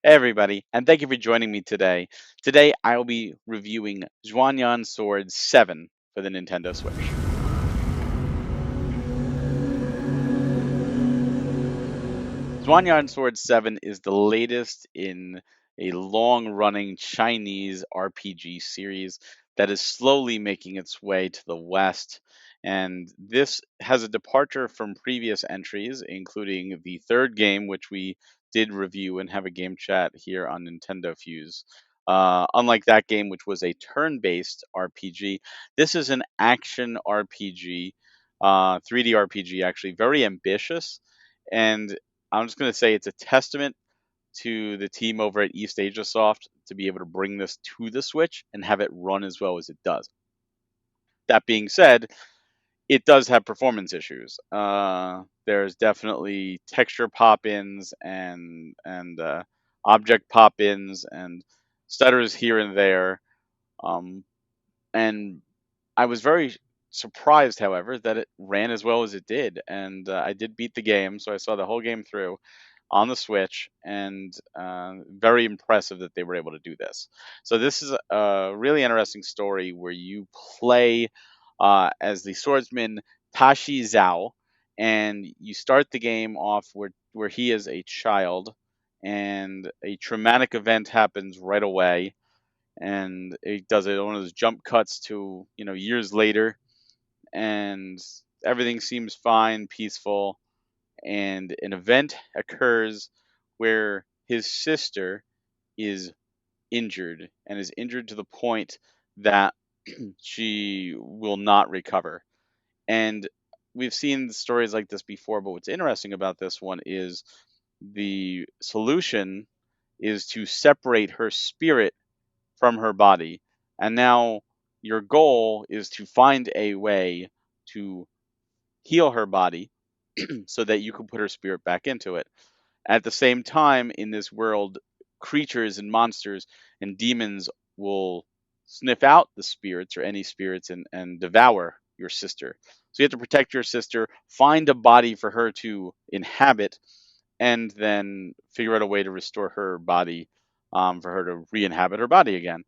Hey everybody, and thank you for joining me today. Today I will be reviewing Xuan Yuan Sword 7 for the Nintendo Switch. Xuan Yuan Sword 7 is the latest in a long-running Chinese RPG series that is slowly making its way to the West. And this has a departure from previous entries, including the third game, which we did review and have a game chat here on NintendoFuse. Unlike that game, which was a turn-based RPG, this is an action RPG, 3D RPG, actually very ambitious. And I'm just going to say it's a testament to the team over at East Asia Soft to be able to bring this to the Switch and have it run as well as it does. That being said, it does have performance issues. There's definitely texture pop-ins and object pop-ins and stutters here and there. Um, and I was very surprised, however, that it ran as well as it did. And I did beat the game, so I saw the whole game through on the Switch, and very impressive that they were able to do this. So this is a really interesting story where you play as the swordsman Tashi Zhao, and you start the game off where he is a child, and a traumatic event happens right away, and it does it one of those jump cuts to years later, and everything seems fine, peaceful, and an event occurs where his sister is injured and is injured to the point that she will not recover. And we've seen stories like this before, but what's interesting about this one is the solution is to separate her spirit from her body. And now your goal is to find a way to heal her body so that you can put her spirit back into it. At the same time, in this world, creatures and monsters and demons will sniff out the spirits or any spirits and devour your sister. So you have to protect your sister, find a body for her to inhabit, and then figure out a way to restore her body, for her to re-inhabit her body again.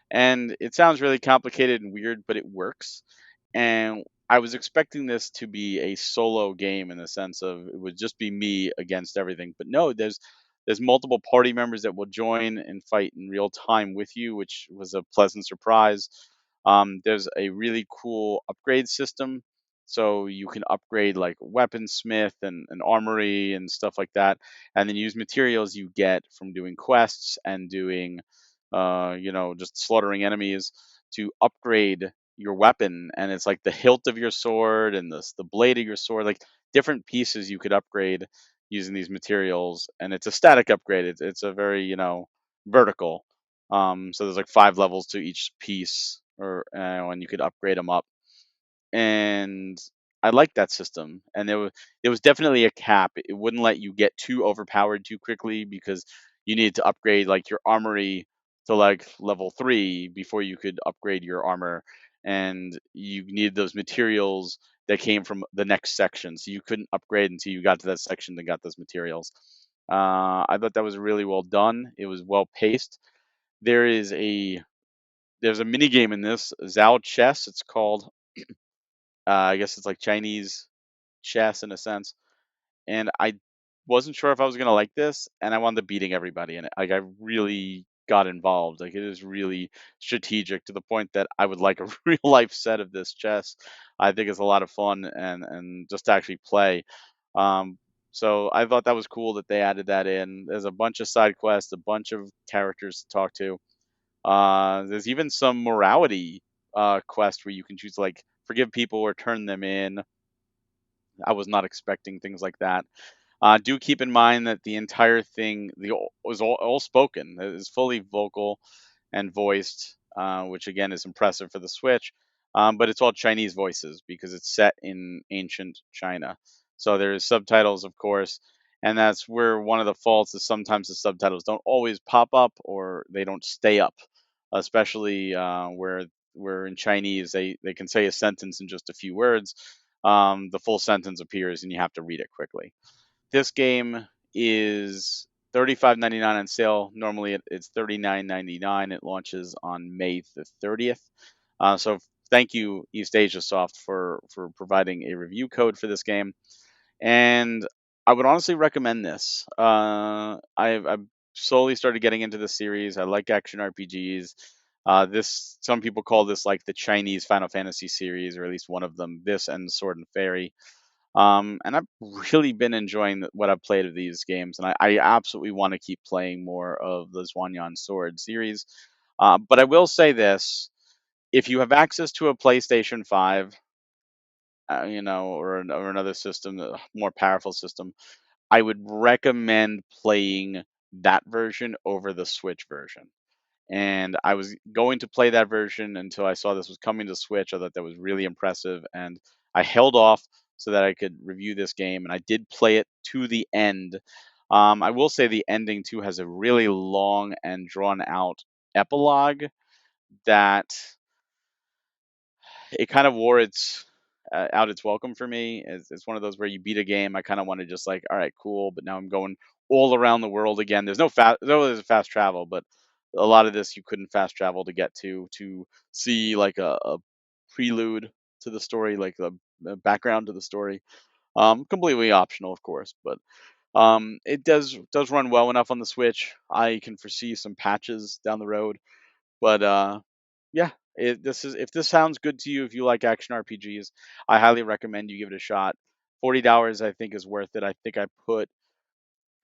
And it sounds really complicated and weird, but it works. And I was expecting this to be a solo game in the sense of it would just be me against everything. But no, there's multiple party members that will join and fight in real time with you, which was a pleasant surprise. There's a really cool upgrade system, so you can upgrade like weaponsmith and armory and stuff like that, and then use materials you get from doing quests and doing, just slaughtering enemies to upgrade your weapon. And it's like the hilt of your sword and the blade of your sword, like different pieces you could upgrade using these materials. And it's a static upgrade. It's a very vertical. So there's like 5 levels to each piece, or and you could upgrade them up. And I like that system. And there was definitely a cap. It wouldn't let you get too overpowered too quickly because you needed to upgrade like your armory to like level 3 before you could upgrade your armor, and you needed those materials that came from the next section. So you couldn't upgrade until you got to that section and got those materials. I thought that was really well done. It was well paced. There's a mini game in this, Zhao Chess. It's called. I guess it's like Chinese chess in a sense. And I wasn't sure if I was gonna like this, and I wound up beating everybody in it. Like I really got involved. Like it is really strategic to the point that I would like a real life set of this chess. I think it's a lot of fun and just to actually play. Um, so I thought that was cool that they added that in. There's a bunch of side quests, a bunch of characters to talk to. There's even some morality quest where you can choose to like forgive people or turn them in. I was not expecting things like that. Do keep in mind that the entire thing was all spoken. It is fully vocal and voiced, which again is impressive for the Switch. But it's all Chinese voices because it's set in ancient China. So there's subtitles, of course, and that's where one of the faults is sometimes the subtitles don't always pop up or they don't stay up, especially where in Chinese they can say a sentence in just a few words. The full sentence appears and you have to read it quickly. This game is $35.99 on sale. Normally it's $39.99. It launches on May the 30th. So thank you, East Asia Soft, for providing a review code for this game. And I would honestly recommend this. I've slowly started getting into the series. I like action RPGs. This some people call this like the Chinese Final Fantasy series, or at least one of them. This and Sword and Fairy. And I've really been enjoying what I've played of these games, and I absolutely want to keep playing more of the Xuan Yuan Sword series. But I will say this: if you have access to a PlayStation 5, or another system, a more powerful system, I would recommend playing that version over the Switch version. And I was going to play that version until I saw this was coming to Switch. I thought that was really impressive, and I held off so that I could review this game. And I did play it to the end. I will say the ending too has a really long and drawn out epilogue that it kind of wore its out its welcome for me. It's one of those where you beat a game, I kind of want to just like, all right, cool, but now I'm going all around the world again. There's fast travel, but a lot of this you couldn't fast travel to get to see like a prelude to the story, like the background to the story. Completely optional, of course, but it does run well enough on the Switch. I can foresee some patches down the road, but yeah, this is if this sounds good to you, if you like action RPGs, I highly recommend you give it a shot. $40 I think is worth it. I think I put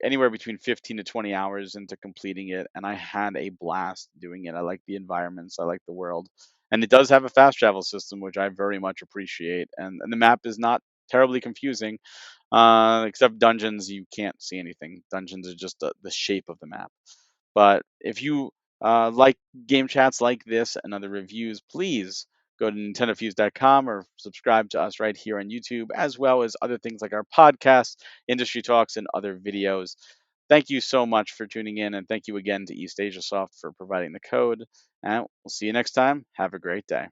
anywhere between 15 to 20 hours into completing it, and I had a blast doing it. I like the environments, I like the world, and it does have a fast travel system, which I very much appreciate. And the map is not terribly confusing, except dungeons. You can't see anything. Dungeons are just the shape of the map. But if you like game chats like this and other reviews, please go to NintendoFuse.com or subscribe to us right here on YouTube, as well as other things like our podcasts, industry talks, and other videos. Thank you so much for tuning in, and thank you again to East Asia Soft for providing the code. And we'll see you next time. Have a great day.